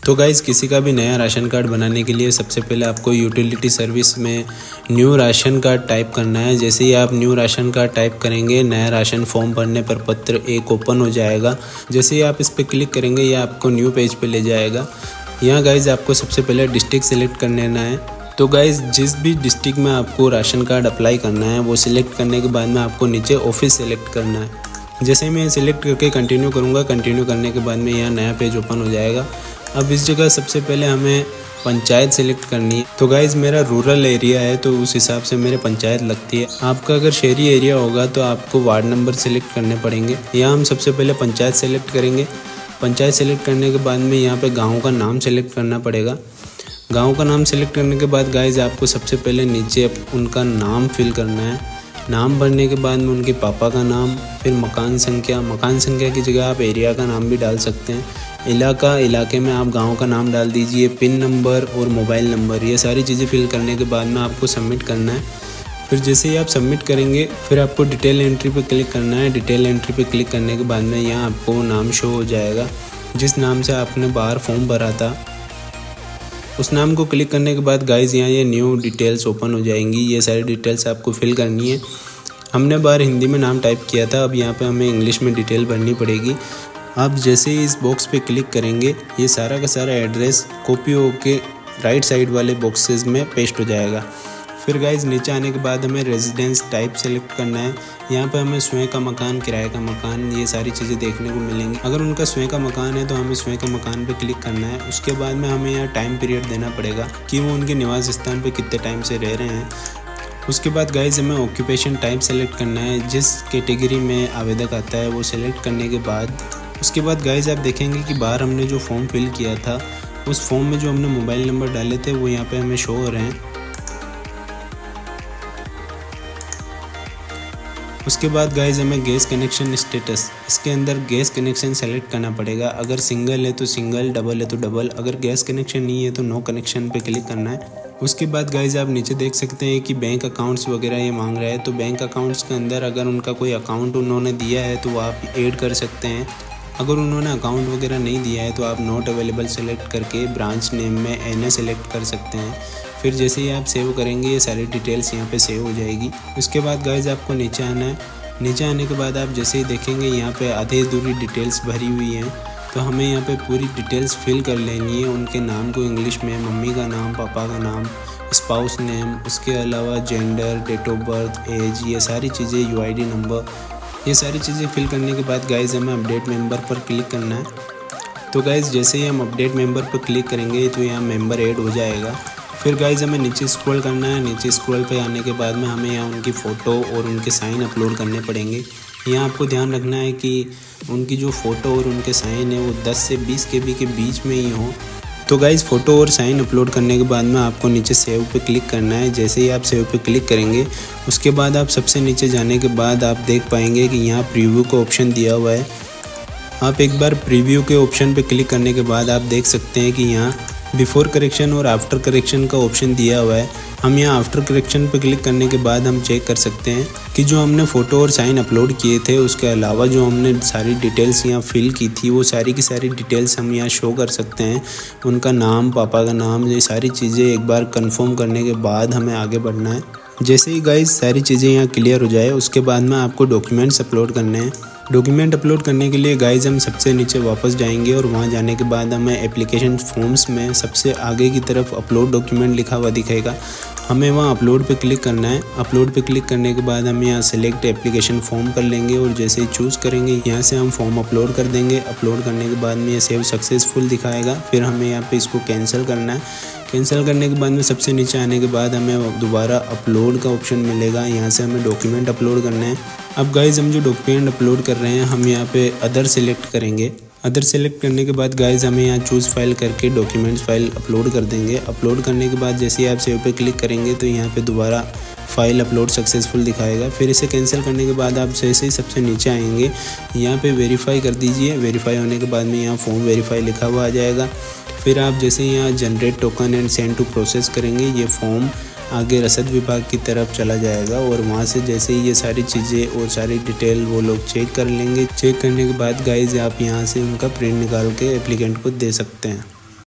तो गाइज़ किसी का भी नया राशन कार्ड बनाने के लिए सबसे पहले आपको यूटिलिटी सर्विस में न्यू राशन कार्ड टाइप करना है। जैसे ही आप न्यू राशन कार्ड टाइप करेंगे, नया राशन फॉर्म भरने पर पत्र एक ओपन हो जाएगा। जैसे ही आप इस पर क्लिक करेंगे, ये आपको न्यू पेज पे ले जाएगा। यहाँ गाइज़ आपको सबसे पहले डिस्ट्रिक्ट सेलेक्ट कर लेना है। तो गाइज़ जिस भी डिस्ट्रिक्ट में आपको राशन कार्ड अप्लाई करना है, वो सिलेक्ट करने के बाद में आपको नीचे ऑफिस सेलेक्ट करना है। जैसे ही मैं सिलेक्ट करके कंटिन्यू करूँगा, कंटिन्यू करने के बाद में यहाँ नया पेज ओपन हो जाएगा। अब इस जगह सबसे पहले हमें पंचायत सेलेक्ट करनी है। तो गाइज़ मेरा रूरल एरिया है, तो उस हिसाब से मेरे पंचायत लगती है। आपका अगर शहरी एरिया होगा तो आपको वार्ड नंबर सेलेक्ट करने पड़ेंगे। यहाँ हम सबसे पहले पंचायत सेलेक्ट करेंगे। पंचायत सेलेक्ट करने के बाद में यहाँ पे गांव का नाम सेलेक्ट करना पड़ेगा। गांव का नाम सेलेक्ट करने के बाद गाइज़ आपको सबसे पहले नीचे उनका नाम फिल करना है। नाम भरने के बाद में उनके पापा का नाम, फिर मकान संख्या की जगह आप एरिया का नाम भी डाल सकते हैं। इलाके में आप गांव का नाम डाल दीजिए, पिन नंबर और मोबाइल नंबर, ये सारी चीज़ें फिल करने के बाद में आपको सबमिट करना है। फिर जैसे ही आप सबमिट करेंगे, फिर आपको डिटेल एंट्री पे क्लिक करना है। डिटेल एंट्री पे क्लिक करने के बाद में यहाँ आपको नाम शो हो जाएगा, जिस नाम से आपने बाहर फॉर्म भरा था, उस नाम को क्लिक करने के बाद गाइज़ यहाँ ये न्यू डिटेल्स ओपन हो जाएंगी। ये सारी डिटेल्स आपको फिल करनी है। हमने बाहर हिंदी में नाम टाइप किया था, अब यहाँ पे हमें इंग्लिश में डिटेल भरनी पड़ेगी। आप जैसे ही इस बॉक्स पे क्लिक करेंगे, ये सारा का सारा एड्रेस कॉपी होके राइट साइड वाले बॉक्सेस में पेस्ट हो जाएगा। फिर गाइज़ नीचे आने के बाद हमें रेजिडेंस टाइप सेलेक्ट करना है। यहाँ पे हमें स्वयं का मकान, किराए का मकान, ये सारी चीज़ें देखने को मिलेंगी। अगर उनका स्वयं का मकान है तो हमें स्वयं का मकान पे क्लिक करना है। उसके बाद में हमें यहाँ टाइम पीरियड देना पड़ेगा कि वो उनके निवास स्थान पे कितने टाइम से रह रहे हैं। उसके बाद गाइज़ हमें ऑक्यूपेशन टाइप सेलेक्ट करना है। जिस कैटेगरी में आवेदक आता है वो सिलेक्ट करने के बाद, उसके बाद गाइज़ आप देखेंगे कि बाहर हमने जो फॉर्म फिल किया था, उस फॉर्म में जो हमने मोबाइल नंबर डाले थे वो यहाँ पे हमें शो हो रहे हैं। उसके बाद गाइज़ हमें गैस कनेक्शन स्टेटस, इसके अंदर गैस कनेक्शन सेलेक्ट करना पड़ेगा। अगर सिंगल है तो सिंगल, डबल है तो डबल, अगर गैस कनेक्शन नहीं है तो नो कनेक्शन पे क्लिक करना है। उसके बाद गाइज़ आप नीचे देख सकते हैं कि बैंक अकाउंट्स वगैरह ये मांग रहा है। तो बैंक अकाउंट्स के अंदर अगर उनका कोई अकाउंट उन्होंने दिया है तो वो आप ऐड कर सकते हैं। अगर उन्होंने अकाउंट वगैरह नहीं दिया है तो आप नॉट अवेलेबल सेलेक्ट करके ब्रांच नेम में NA सेलेक्ट कर सकते हैं। फिर जैसे ही आप सेव करेंगे, ये सारी डिटेल्स यहाँ पे सेव हो जाएगी। उसके बाद गाइज़ आपको नीचे आना है। नीचे आने के बाद आप जैसे ही देखेंगे यहाँ पे आधे अधूरी डिटेल्स भरी हुई हैं, तो हमें यहाँ पे पूरी डिटेल्स फिल कर लेनी है। उनके नाम को इंग्लिश में, मम्मी का नाम, पापा का नाम, स्पाउस नेम, उसके अलावा gender, date of birth, age, ये सारी चीज़ें, UID नंबर, ये सारी चीज़ें फिल करने के बाद गाइज़ हमें अपडेट मेंबर पर क्लिक करना है। तो गाइज़ जैसे ही हम अपडेट मेंबर पर क्लिक करेंगे तो यहाँ मेंबर ऐड हो जाएगा। फिर गाइज़ हमें नीचे स्क्रॉल करना है। नीचे स्क्रॉल पे आने के बाद में हमें यहाँ उनकी फ़ोटो और उनके साइन अपलोड करने पड़ेंगे। यहाँ आपको ध्यान रखना है कि उनकी जो फ़ोटो और उनके साइन है वो 10 से 20 KB के बीच में ही हो। तो गाइज़ फ़ोटो और साइन अपलोड करने के बाद में आपको नीचे सेव पे क्लिक करना है। जैसे ही आप सेव पे क्लिक करेंगे, उसके बाद आप सबसे नीचे जाने के बाद आप देख पाएंगे कि यहाँ प्रीव्यू का ऑप्शन दिया हुआ है। आप एक बार प्रीव्यू के ऑप्शन पे क्लिक करने के बाद आप देख सकते हैं कि यहाँ बिफोर करेक्शन और आफ्टर करेक्शन का ऑप्शन दिया हुआ है। हम यहाँ आफ्टर करेक्शन पे क्लिक करने के बाद हम चेक कर सकते हैं कि जो हमने फ़ोटो और साइन अपलोड किए थे, उसके अलावा जो हमने सारी डिटेल्स यहाँ फिल की थी, वो सारी की सारी डिटेल्स हम यहाँ शो कर सकते हैं। उनका नाम, पापा का नाम, ये सारी चीज़ें एक बार कंफर्म करने के बाद हमें आगे बढ़ना है। जैसे ही गाइज़ सारी चीज़ें यहाँ क्लियर हो जाए, उसके बाद में आपको डॉक्यूमेंट्स अपलोड करने हैं। डॉक्यूमेंट अपलोड करने के लिए गाइज़ हम सबसे नीचे वापस जाएंगे और वहाँ जाने के बाद हमें एप्लीकेशन फॉर्म्स में सबसे आगे की तरफ अपलोड डॉक्यूमेंट लिखा हुआ दिखेगा। हमें वहाँ अपलोड पे क्लिक करना है। अपलोड पे क्लिक करने के बाद हम यहाँ सेलेक्ट एप्लीकेशन फॉर्म कर लेंगे और जैसे ही चूज़ करेंगे, यहाँ से हम फॉर्म अपलोड कर देंगे। अपलोड करने के बाद में ये सेव सक्सेसफुल दिखाएगा। फिर हमें यहाँ पे इसको कैंसिल करना है। कैंसिल करने के बाद में सबसे नीचे आने के बाद हमें दोबारा अपलोड का ऑप्शन मिलेगा। यहाँ से हमें डॉक्यूमेंट अपलोड करना है। अब गाइज़ हम जो डॉक्यूमेंट अपलोड कर रहे हैं, हम यहाँ पे अदर सेलेक्ट करेंगे। अदर सेलेक्ट करने के बाद गाइज़ हमें यहाँ चूज़ फाइल करके डॉक्यूमेंट्स फाइल अपलोड कर देंगे। अपलोड करने के बाद जैसे ही आप सेव पे क्लिक करेंगे तो यहाँ पे दोबारा फाइल अपलोड सक्सेसफुल दिखाएगा। फिर इसे कैंसिल करने के बाद आप जैसे ही सबसे नीचे आएंगे, यहाँ पे वेरीफाई कर दीजिए। वेरीफाई होने के बाद में यहाँ फॉर्म वेरीफाई लिखा हुआ आ जाएगा। फिर आप जैसे यहाँ generate token and send to process करेंगे, ये फॉर्म आगे रसद विभाग की तरफ चला जाएगा और वहाँ से जैसे ही ये सारी चीज़ें और सारी डिटेल वो लोग चेक कर लेंगे। चेक करने के बाद गाइज़ आप यहाँ से उनका प्रिंट निकाल के एप्लीकेंट को दे सकते हैं।